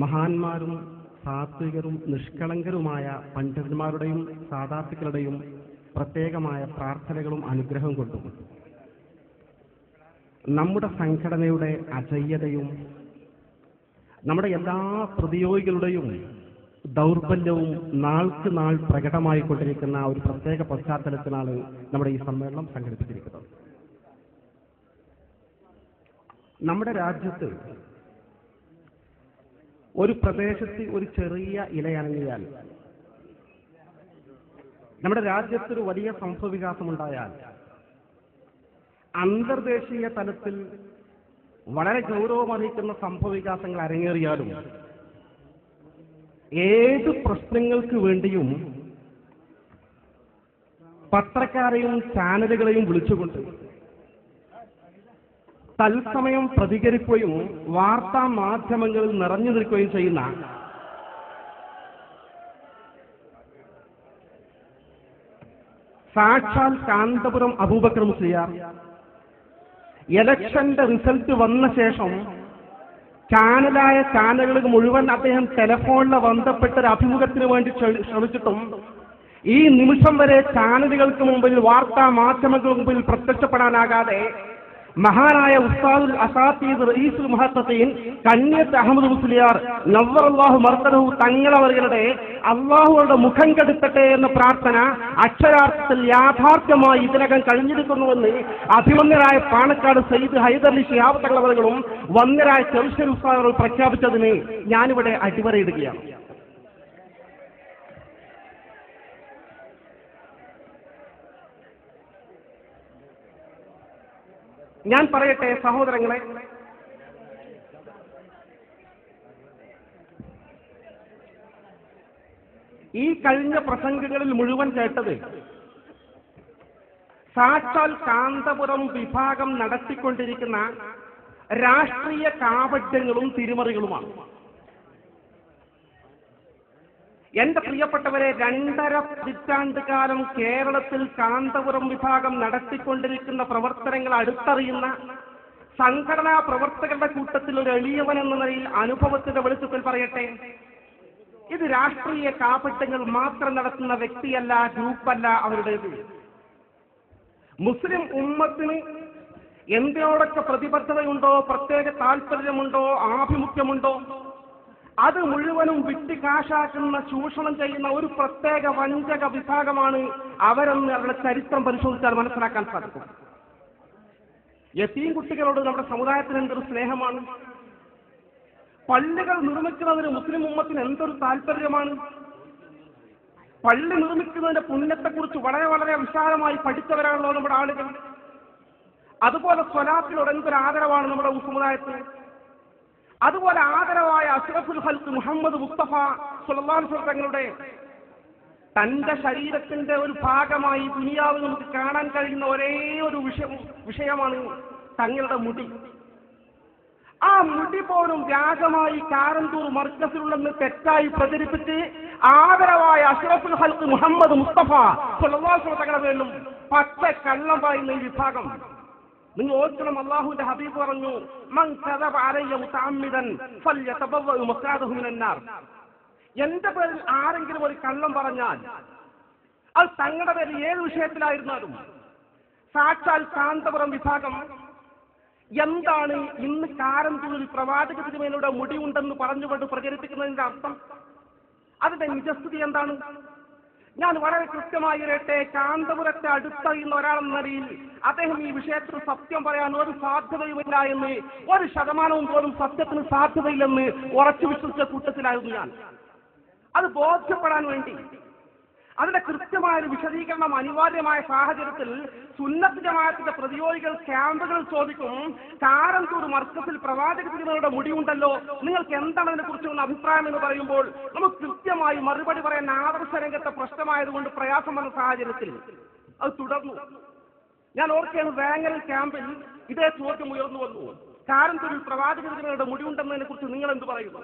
മഹാന്മാരും സാത്വികരും നിഷ്കളങ്കരുമായ പണ്ഡിതന്മാരുടെയും സാധാർത്ഥികളുടെയും പ്രത്യേകമായ പ്രാർത്ഥനകളും അനുഗ്രഹം കൊണ്ടും നമ്മുടെ സംഘടനയുടെ അജയ്യതയും നമ്മുടെ എല്ലാ പ്രതിയോഗികളുടെയും ദൗർബല്യവും നാൾക്ക് നാൾ പ്രകടമായിക്കൊണ്ടിരിക്കുന്ന ഒരു പ്രത്യേക പശ്ചാത്തലത്തിലാണ് നമ്മുടെ ഈ സമ്മേളനം സംഘടിപ്പിച്ചിരിക്കുന്നത്. നമ്മുടെ രാജ്യത്ത് ഒരു പ്രദേശത്ത് ഒരു ചെറിയ ഇലയനങ്ങിയാൽ, നമ്മുടെ രാജ്യത്തൊരു വലിയ സംഭവവികാസമുണ്ടായാൽ, അന്തർദേശീയ തലത്തിൽ വളരെ ഗൗരവമർഹിക്കുന്ന സംഭവവികാസങ്ങൾ അരങ്ങേറിയാലും ഏത് പ്രശ്നങ്ങൾക്ക് വേണ്ടിയും പത്രക്കാരെയും ചാനലുകളെയും വിളിച്ചുകൊണ്ട് തത്സമയം പ്രതികരിക്കുകയും വാർത്താ മാധ്യമങ്ങളിൽ നിറഞ്ഞു നിൽക്കുകയും ചെയ്യുന്ന സാക്ഷാൽ കാന്തപുരം അബൂബക്കർ മുസ്ലിയാർ ഇലക്ഷന്റെ റിസൾട്ട് വന്ന ശേഷം ചാനലുകൾ മുഴുവൻ അദ്ദേഹം ടെലിഫോണിൽ ബന്ധപ്പെട്ടൊരു അഭിമുഖത്തിന് വേണ്ടി ശ്രമിച്ചിട്ടും ഈ നിമിഷം വരെ ചാനലുകൾക്ക് മുമ്പിൽ വാർത്താ മാധ്യമങ്ങൾക്ക് മുമ്പിൽ പ്രത്യക്ഷപ്പെടാനാകാതെ മഹാനായ ഉസ്താദുൽ അസാത്തീദ് റഈസുൽ മുഹത്തഖീൻ കണ്ണിയത്ത് അഹമ്മദ് മുസ്ലിയാർ നവ്വറല്ലാഹു മർക്കദഹു തങ്ങളവരുടെ അല്ലാഹുവിന്റെ മുഖം കെടുത്തട്ടെ എന്ന പ്രാർത്ഥന അക്ഷരാർത്ഥത്തിൽ യാഥാർത്ഥ്യമായി ഇതിനകം കഴിഞ്ഞിരിക്കുന്നുവെന്ന് അഭിമന്യരായ പാണക്കാട് സയ്യിദ് ഹൈദരലി ശിഹാബ് തങ്ങളവர்களுം വന്യരായ ചെറുശ്ശേരി ഉസ്താദുകൾ പ്രഖ്യാപിച്ചതിന് ഞാനിവിടെ അടിവരയിടുകയാണ്. ഞാൻ പറയട്ടെ സഹോദരങ്ങളെ, ഈ കഴിഞ്ഞ പ്രസംഗങ്ങളിൽ മുഴുവൻ കേട്ടത് സാക്ഷാൽ കാന്തപുരം വിഭാഗം നടത്തിക്കൊണ്ടിരിക്കുന്ന രാഷ്ട്രീയ കാപട്യങ്ങളും തിരിമറികളുമാണ്. എന്റെ പ്രിയപ്പെട്ടവരെ, 2.5 പതിറ്റാണ്ട് കാലം കേരളത്തിൽ കാന്തപുരം വിഭാഗം നടത്തിക്കൊണ്ടിരിക്കുന്ന പ്രവർത്തനങ്ങൾ അടുത്തറിയുന്ന സംഘടനാ പ്രവർത്തകരുടെ കൂട്ടത്തിൽ ഒരു എളിയവൻ എന്ന നിലയിൽ അനുഭവത്തിന്റെ വെളിച്ചത്തിൽ പറയട്ടെ, ഇത് രാഷ്ട്രീയ കാപട്യങ്ങൾ മാത്രം നടത്തുന്ന വ്യക്തിയല്ല, ഗ്രൂപ്പല്ല അവരുടേത്. മുസ്ലിം ഉമ്മത്തിന് എന്തിനോടൊക്കെ പ്രതിബദ്ധതയുണ്ടോ, പ്രത്യേക താല്പര്യമുണ്ടോ, ആഭിമുഖ്യമുണ്ടോ, അത് മുഴുവനും വിറ്റ് കാശാക്കുന്ന, ചൂഷണം ചെയ്യുന്ന ഒരു പ്രത്യേക വഞ്ചക വിഭാഗമാണ് അവരെന്ന് അവരുടെ ചരിത്രം പരിശോധിച്ചാൽ മനസ്സിലാക്കാൻ സാധിക്കും. യതീം കുട്ടികളോട് നമ്മുടെ സമുദായത്തിന് എന്തൊരു സ്നേഹമാണ്. പള്ളികൾ നിർമ്മിക്കുന്നതിന് മുസ്ലിം ഉമ്മത്തിന് എന്തൊരു താല്പര്യമാണ്. പള്ളി നിർമ്മിക്കുന്നതിന്റെ പുണ്യത്തെക്കുറിച്ച് വളരെ വളരെ വിശാലമായി പഠിച്ചവരാണല്ലോ നമ്മുടെ ആളുകൾ. അതുപോലെ സ്വലാത്തിനോട് എന്തൊരു ആദരവാണ് നമ്മുടെ സമുദായത്തിന്. അതുപോലെ ആദരവായ അഷ്റഫുൽ ഖൽഖ് മുഹമ്മദ് മുസ്തഫ സ്വല്ലല്ലാഹു അലൈഹി വസല്ലം തങ്ങളുടെ തന്റെ ശരീരത്തിന്റെ ഒരു ഭാഗമായി ദുനിയാവിൽ നമുക്ക് കാണാൻ കഴിയുന്ന ഒരേ ഒരു വിഷയമാണ് തങ്ങളുടെ മുടി. ആ മുടി പോലും വ്യാജമായി കാരന്തൂർ മർക്കസിലുള്ളെന്ന് തെറ്റായി പ്രചരിപ്പിച്ച് ആദരവായ അഷ്റഫുൽ ഖൽഖ് മുഹമ്മദ് മുസ്തഫ സ്വല്ലല്ലാഹു അലൈഹി വസല്ലം തങ്ങളുടെ പേരിലും പച്ച കള്ളം പറയുന്ന ഈ വിഭാഗം. നിങ്ങൾ ഓർക്കണം, അല്ലാഹുവിന്റെ ഹബീബ് പറഞ്ഞു, മൻ കദബ അലയ്യ മുതഅമ്മിദൻ ഫൽയതബവ്വ മഖാദഹു മിനന്നാർ. എന്റെ പേരിൽ ആരെങ്കിലും ഒരു കള്ളം പറഞ്ഞാൽ അത് തങ്ങളുടെ പേരിൽ ഏത് വിഷയത്തിലായിരുന്നാലും സാക്ഷാൽ കാന്തപുരം വിഭാഗം എന്താണ് ഇന്ന് കാരന്തൂരിൽ പ്രവാചക തിരുമേനിയുടെ മുടിയുണ്ടെന്ന് പറഞ്ഞുകൊണ്ട് പ്രചരിപ്പിക്കുന്നതിന്റെ അർത്ഥം? അതിന്റെ നിജസ്ഥിതി എന്താണ്? ഞാൻ വളരെ കൃത്യമായി പറയട്ടെ, കാന്തപുരത്തെ അടുത്തറിയുന്ന ഒരാളെന്ന നിലയിൽ അദ്ദേഹം ഈ വിഷയത്തിൽ സത്യം പറയാൻ ഒരു സാധ്യതയുമില്ല എന്ന്, 1% പോലും സത്യത്തിന് സാധ്യതയില്ലെന്ന് ഉറച്ചു വിശ്വസിച്ച കൂട്ടത്തിലായിരുന്നു ഞാൻ. അത് ബോധ്യപ്പെടാൻ വേണ്ടി അതിന്റെ കൃത്യമായൊരു വിശദീകരണം അനിവാര്യമായ സാഹചര്യത്തിൽ സുന്നത്ത് ജമാഅത്തിന്റെ പ്രതിയോഗികൾ ക്യാമ്പുകളിൽ ചോദിക്കും, കാരന്തൂർ മർക്കസിൽ പ്രവാചക തിരുമേനിയുടെ മുടിയുണ്ടല്ലോ, നിങ്ങൾക്ക് എന്താണ് അതിനെക്കുറിച്ചുള്ള അഭിപ്രായം എന്ന് പറയുമ്പോൾ നമുക്ക് കൃത്യമായി മറുപടി പറയാൻ ആദർശ രംഗത്തെ പ്രശ്നമായതുകൊണ്ട് പ്രയാസം വന്ന സാഹചര്യത്തിൽ അത് തുടർന്നു. ഞാൻ ഓർക്കുകയാണ്, വേങ്ങൽ ക്യാമ്പിൽ ഇതേ ചോദ്യം ഉയർന്നു വന്നു, കാരന്തൂരിൽ പ്രവാചക തിരുമേനിയുടെ മുടിയുണ്ടെന്നതിനെ കുറിച്ച് നിങ്ങൾ എന്ത് പറയുന്നു?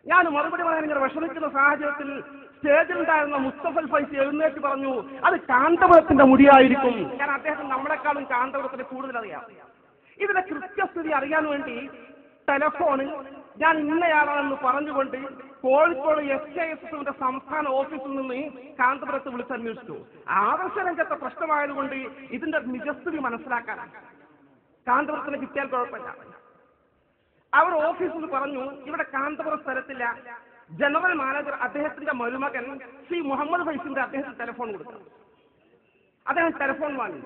ഞാൻ മറുപടി പറയാൻ ഇങ്ങനെ വിഷമിക്കുന്ന സാഹചര്യത്തിൽ സ്റ്റേജിലുണ്ടായിരുന്ന മുസ്തഫൽ ഫൈസി എഴുന്നേറ്റ് പറഞ്ഞു, അത് കാന്തപുരത്തിന്റെ മുടിയായിരിക്കും. ഞാൻ അദ്ദേഹത്തിന് നമ്മളെക്കാളും കാന്തപുരത്തിന് കൂടുതൽ അറിയാം. ഇതിന്റെ കൃത്യസ്ഥിതി അറിയാൻ വേണ്ടി ടെലഫോണിൽ ഞാൻ ഇന്നയാളാണെന്ന് പറഞ്ഞുകൊണ്ട് കോഴിക്കോട് SKSSന്റെ സംസ്ഥാന ഓഫീസിൽ നിന്ന് കാന്തപുരത്ത് വിളിച്ചന്വേഷിച്ചു. ആദർശ രംഗത്തെ പ്രശ്നമായതുകൊണ്ട് ഇതിന്റെ നിജസ്ഥിതി മനസ്സിലാക്കാൻ കാന്തപുരത്തിന് കിട്ടിയാൽ കുഴപ്പമില്ല. അവർ ഓഫീസിൽ പറഞ്ഞു, ഇവിടെ കാന്തപുരം സ്ഥലത്തില്ല. ജനറൽ മാനേജർ അദ്ദേഹത്തിന്റെ മരുമകൻ ശ്രീ മുഹമ്മദ് ഫൈസിന്റെ അദ്ദേഹത്തിന് ടെലിഫോൺ കൊടുത്തു. അദ്ദേഹം ടെലിഫോൺ വാങ്ങി.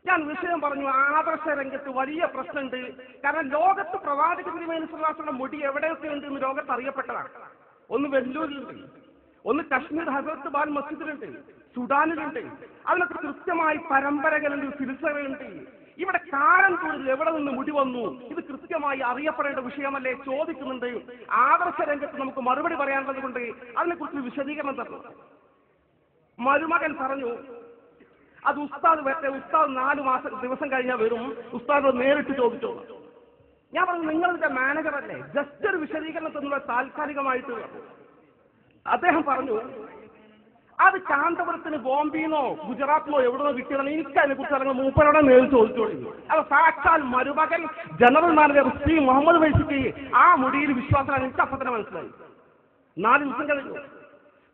ഞാൻ വിഷയം പറഞ്ഞു, ആദർശ രംഗത്ത് വലിയ പ്രശ്നമുണ്ട്. കാരണം ലോകത്ത് പ്രവാചക തിരുമേനിയുടെ മുടി എവിടെയൊക്കെ ഉണ്ട് എന്ന് ലോകത്ത് അറിയപ്പെട്ടതാണ്. ഒന്ന് വെല്ലൂരിലുണ്ട്, ഒന്ന് കശ്മീർ ഹസരത്ത് ബാൽ മസ്ജിദിലുണ്ട്, സുഡാനിലുണ്ട്. അതിനൊക്കെ കൃത്യമായി പരമ്പരകളുണ്ട്, സിൽസിലകളുണ്ട്. ഇവിടെ കാലം കൂടുതൽ എവിടെ നിന്ന് മുടി വന്നു, ഇത് കൃത്യമായി അറിയപ്പെടേണ്ട വിഷയമല്ലേ ചോദിക്കുന്നുണ്ട്. ആദർശ രംഗത്ത് നമുക്ക് മറുപടി പറയാനുള്ളത് കൊണ്ട് അതിനെക്കുറിച്ച് വിശദീകരണം തന്നു. മരുമകൻ പറഞ്ഞു, അത് ഉസ്താദ് വരട്ടെ, ഉസ്താദ് 4 ദിവസം കഴിഞ്ഞാൽ വരും, ഉസ്താദ് നേരിട്ട് ചോദിച്ചോ. ഞാൻ പറഞ്ഞു, നിങ്ങളിതിന്റെ മാനേജറല്ലേ, ജസ്റ്റ് ഒരു വിശദീകരണം തന്നുള്ള താൽക്കാലികമായിട്ട്. അദ്ദേഹം പറഞ്ഞു, അത് കാന്തപുരത്തിന് ബോംബെന്നോ ഗുജറാത്തിനോ എവിടെന്നോ കിട്ടിയതാണ്, എനിക്ക് അതിനെ കുറിച്ച് അറിയാൻ മൂപ്പരോടെ നേരിട്ട് ചോദിച്ചോളൂ. അത് സാക്ഷാൽ മരുമകൻ ജനറൽ മാനേജർ ശ്രീ മുഹമ്മദ് ഫൈസിക്ക് ആ മുടിയിൽ വിശ്വാസമാണ്. എനിക്ക് അപ്പം തന്നെ മനസ്സിലായി. 4 ദിവസം കഴിഞ്ഞു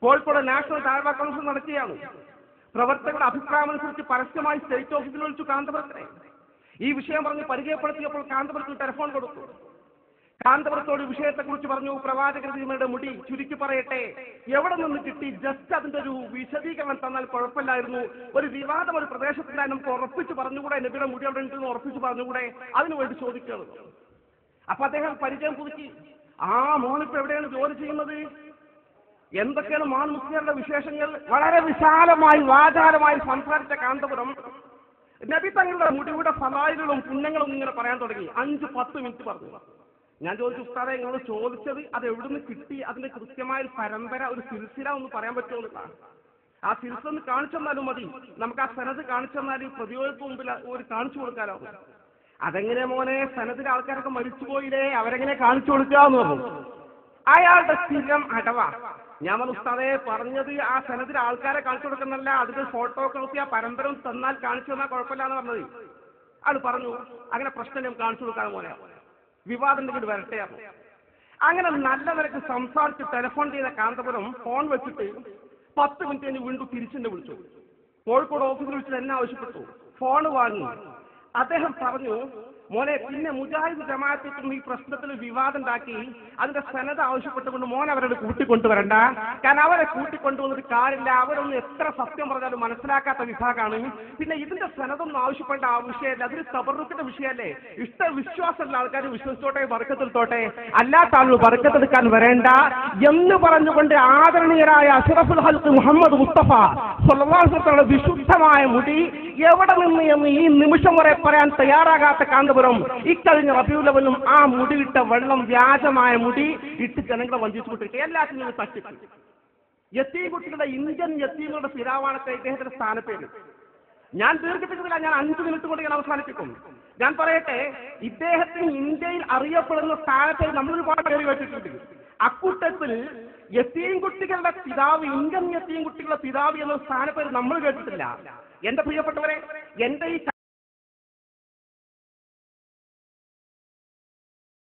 കോഴിക്കോട് നാഷണൽ താഴ്വാ കൗൺസിൽ നടക്കുകയാണ്. പ്രവർത്തകരുടെ അഭിപ്രായമനുസരിച്ച് പരസ്യമായി സ്റ്റേറ്റ് ഓഫീസിൽ വിളിച്ചു കാന്തപുരത്തിനെ. ഈ വിഷയം പറഞ്ഞ് പരിചയപ്പെടുത്തിയപ്പോൾ കാന്തപുരത്തിന് ടെലിഫോൺ കൊടുത്തു. കാന്തപുരത്തോട് വിഷയത്തെക്കുറിച്ച് പറഞ്ഞു, പ്രവാചക തിരുമേനിയുടെ മുടി ചുരുക്കി പറയട്ടെ, എവിടെ നിന്ന് കിട്ടി, ജസ്റ്റ് അതിന്റെ ഒരു വിശദീകരണം തന്നാൽ കുഴപ്പമില്ലായിരുന്നു. ഒരു വിവാദം ഒരു പ്രദേശത്തിലായി നമുക്ക് ഉറപ്പിച്ച് പറഞ്ഞുകൂടെ, നബിയുടെ മുടി അവിടെ ഉണ്ടെന്ന് ഉറപ്പിച്ച് പറഞ്ഞുകൂടെ, അതിനുവേണ്ടി ചോദിക്കുകയാണ്. അപ്പൊ അദ്ദേഹം പരിചയം പുതുക്കി. മോനിപ്പോ എവിടെയാണ് ജോലി ചെയ്യുന്നത്, എന്തൊക്കെയാണ് മാൻ മുസ്ലിങ്ങളുടെ വിശേഷങ്ങൾ, വളരെ വിശാലമായി വാചാലമായി സംസാരിച്ച കാന്തപുരം നബി തങ്ങളുടെ മുടിയുടെ ഫലായിലും പുണ്യങ്ങളും ഇങ്ങനെ പറയാൻ തുടങ്ങി. 5-10 മിനിറ്റ് പറഞ്ഞു. ഞാൻ ചോദിച്ചു, ഉസ്താദെ നിങ്ങൾ ചോദിച്ചത് അത് എവിടുന്ന് കിട്ടി, അതിന്റെ കൃത്യമായ ഒരു പരമ്പര, ഒരു സിൽസില ഒന്ന് പറയാൻ പറ്റുമോ? ആ സിൽസില ഒന്ന് കാണിച്ചു തന്നാലും മതി, നമുക്ക് ആ സനത് കാണിച്ചു തന്നാൽ പ്രതിയോഗിക്ക് മുമ്പിൽ ഒരു കാണിച്ചു കൊടുക്കാലോ. അതെങ്ങനെ മോനെ, സനദിലെ ആൾക്കാരൊക്കെ മരിച്ചുപോയില്ലേ, അവരെങ്ങനെ കാണിച്ചു കൊടുക്കുക എന്ന് പറഞ്ഞു. അയാളുടെ സ്ഥിരം അടവാ. ഞാൻ പറഞ്ഞു, ഉസ്താദെ പറഞ്ഞത് ആ സനദിലെ ആൾക്കാരെ കാണിച്ചു കൊടുക്കുന്നല്ല, അതിന്റെ ഫോട്ടോ ഒക്കെ നോക്കി ആ പരമ്പര തന്നാൽ കാണിച്ചു തന്നാൽ കുഴപ്പമില്ല എന്ന് പറഞ്ഞത്. ആൾ പറഞ്ഞു, അങ്ങനെ പ്രശ്നം ഞാൻ കാണിച്ചു കൊടുക്കാതെ മോനെ, വിവാദം കൂടി വരട്ടെയാണ്. അങ്ങനെ നല്ല നിലക്ക് സംസാരിച്ച് ടെലിഫോൺ ചെയ്ത കാന്തപുരം ഫോൺ വെച്ചിട്ട് 10 മിനിറ്റ് കഴിഞ്ഞ് വീണ്ടും തിരിച്ചെന്നെ വിളിച്ചു. കോഴിക്കോട് ഓഫീസിൽ വിളിച്ചിട്ട് എന്നെ ആവശ്യപ്പെട്ടു. ഫോൺ വാങ്ങി. അദ്ദേഹം പറഞ്ഞു, മോനെ പിന്നെ മുജാഹിദ് ജമാഅത്തിൽ ഈ പ്രശ്നത്തിൽ വിവാദം ഉണ്ടാക്കി അതിന്റെ സനത് ആവശ്യപ്പെട്ടുകൊണ്ട് മോൻ അവരോട് കൂട്ടിക്കൊണ്ടുവരണ്ട. കാരണം അവരെ കൂട്ടിക്കൊണ്ടുവന്നിട്ട് കാര്യമില്ല, അവരൊന്നും എത്ര സത്യം പറഞ്ഞാലും മനസ്സിലാക്കാത്ത വിഭാഗമാണ്. പിന്നെ ഇതിന്റെ സനതൊന്നും ആവശ്യപ്പെട്ട ആ വിഷയമല്ല, അതൊരു തബറുക്കിന്റെ വിഷയമല്ലേ. വിശ്വാസമുള്ള ആൾക്കാർ വിശ്വസിച്ചോട്ടെ, ബർക്കത്തെടുത്തോട്ടെ, അല്ലാത്ത ആളുകൾ ബർക്കത്തെടുക്കാൻ വരേണ്ട എന്ന് പറഞ്ഞുകൊണ്ട് ആദരണീയരായ അഷ്റഫുൽ ഖൽഖ് മുഹമ്മദ് മുസ്തഫ സ്വല്ലല്ലാഹു അലൈഹി വസല്ലം വിശുദ്ധമായ മുടി എവിടെ നിന്ന് എന്ന് ഈ നിമിഷം വരെ പറയാൻ തയ്യാറാകാത്ത കാന്തപുരം ഇക്കഴിഞ്ഞ റബീഉൽ അവ്വലും ആ മുടിയിട്ട വെള്ളം വ്യാജമായ മുടി ഇട്ട് ജനങ്ങളെ വഞ്ചിച്ചുകൊണ്ടിരിക്കുക. എല്ലാത്തിനും തട്ടിപ്പ്. യത്തീം കുട്ടികളുടെ ഇന്ത്യൻ യത്തീമുകളുടെ പിതാവാണത്തെ ഇദ്ദേഹത്തിന്റെ സ്ഥാനപ്പേര്. ഞാൻ ദീർഘിപ്പിക്കുന്നില്ല, ഞാൻ 5 മിനിറ്റ് കൊണ്ട് ഞാൻ അവസാനിപ്പിക്കും. ഞാൻ പറയട്ടെ, ഇദ്ദേഹത്തിന് ഇന്ത്യയിൽ അറിയപ്പെടുന്ന സ്ഥാനപ്പേര് നമ്മൾ ഒരുപാട് പേര് കേട്ടിട്ടുണ്ട്. അക്കൂട്ടത്തിൽ യത്തീം കുട്ടികളുടെ പിതാവ്, ഇന്ത്യൻ യത്തീം കുട്ടികളുടെ പിതാവ് എന്ന സ്ഥാനപ്പേര് നമ്മൾ കേട്ടിട്ടില്ല. എന്റെ പ്രിയപ്പെട്ടവരെ, എന്റെ ഈ